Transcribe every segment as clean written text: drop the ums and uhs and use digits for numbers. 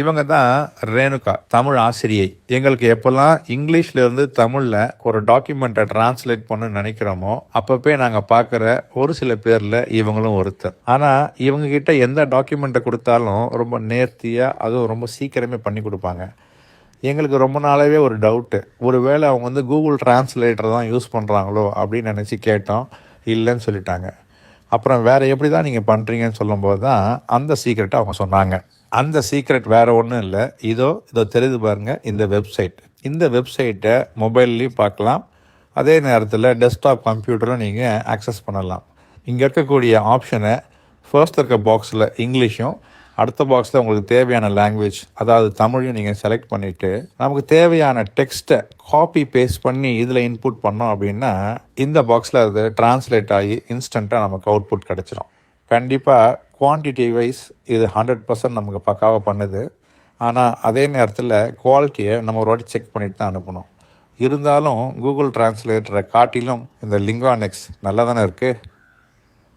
இவங்க தான் ரேணுகா, தமிழ் ஆசிரியை. எங்களுக்கு எப்போல்லாம் இங்கிலீஷ்ல இருந்து தமிழ்ல ஒரு டாக்குமெண்ட்டை டிரான்ஸ்லேட் பண்ண நினைக்கிறோமோ அப்பப்பே நாங்க பார்க்குற ஒரு சில பேர்ல இவங்களும் ஒருத்தர். ஆனா இவங்க கிட்ட எந்த டாக்குமெண்ட்டை கொடுத்தாலும் ரொம்ப நேர்த்தியா, அதுவும் ரொம்ப சீக்கிரமே பண்ணி கொடுப்பாங்க. எங்களுக்கு ரொம்ப நாளாவே ஒரு டவுட்டு, ஒருவேளை அவங்க வந்து கூகுள் டிரான்ஸ்லேட்டர் தான் யூஸ் பண்ணுறாங்களோ அப்படின்னு நினச்சி கேட்டோம். இல்லைன்னு சொல்லிட்டாங்க. அப்புறம் வேறு எப்படி தான் நீங்கள் பண்ணுறீங்கன்னு சொல்லும்போது தான் அந்த சீக்ரெட்டை அவங்க சொன்னாங்க. அந்த சீக்ரெட் வேறு ஒன்றும் இல்லை, இதோ தெரியுது பாருங்கள், இந்த வெப்சைட். இந்த வெப்சைட்டை மொபைல்லையும் பார்க்கலாம், அதே நேரத்தில் டெஸ்க்டாப் கம்ப்யூட்டரும் நீங்கள் ஆக்சஸ் பண்ணலாம். இங்கே இருக்கக்கூடிய ஆப்ஷனை ஃபர்ஸ்ட் இருக்க பாக்ஸில் இங்கிலீஷும், அடுத்த பாக்ஸில் உங்களுக்கு தேவையான லாங்குவேஜ், அதாவது தமிழையும் நீங்கள் செலக்ட் பண்ணிவிட்டு நமக்கு தேவையான டெக்ஸ்ட்டை காப்பி பேஸ்ட் பண்ணி இதில் இன்புட் பண்ணோம் அப்படின்னா இந்த பாக்ஸில் அது டிரான்ஸ்லேட் ஆகி இன்ஸ்டண்ட்டாக நமக்கு அவுட்புட் கிடச்சிரும். கண்டிப்பாக குவான்டிட்டி வைஸ் இது 100% நமக்கு பக்காவாக பண்ணுது. ஆனால் அதே நேரத்தில் குவாலிட்டியை நம்ம ஒரு வாட்டி செக் பண்ணிட்டு தான் அனுப்பணும். இருந்தாலும் கூகுள் டிரான்ஸ்லேட்டரை காட்டிலும் இந்த லிங்கானெக்ஸ் நல்லா தானே இருக்குது.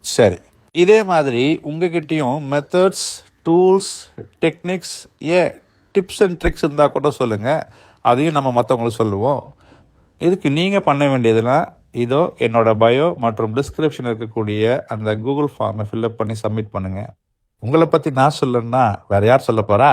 சரி, இதே மாதிரி உங்ககிட்டையும் methods, tools, techniques, tips and tricks இருந்தால் கூட சொல்லுங்கள், அதையும் நம்ம மற்றவங்களுக்கு சொல்லுவோம். இதுக்கு நீங்கள் பண்ண வேண்டியதுலாம் இதோ என்னோட பயோ மற்றும் டிஸ்கிரிப்ஷன் இருக்கக்கூடிய அந்த கூகுள் ஃபார்மை ஃபில்அப் பண்ணி சப்மிட் பண்ணுங்கள். உங்களை பற்றி நான் சொல்லணுன்னா வேறு யார் சொல்ல போகிறா?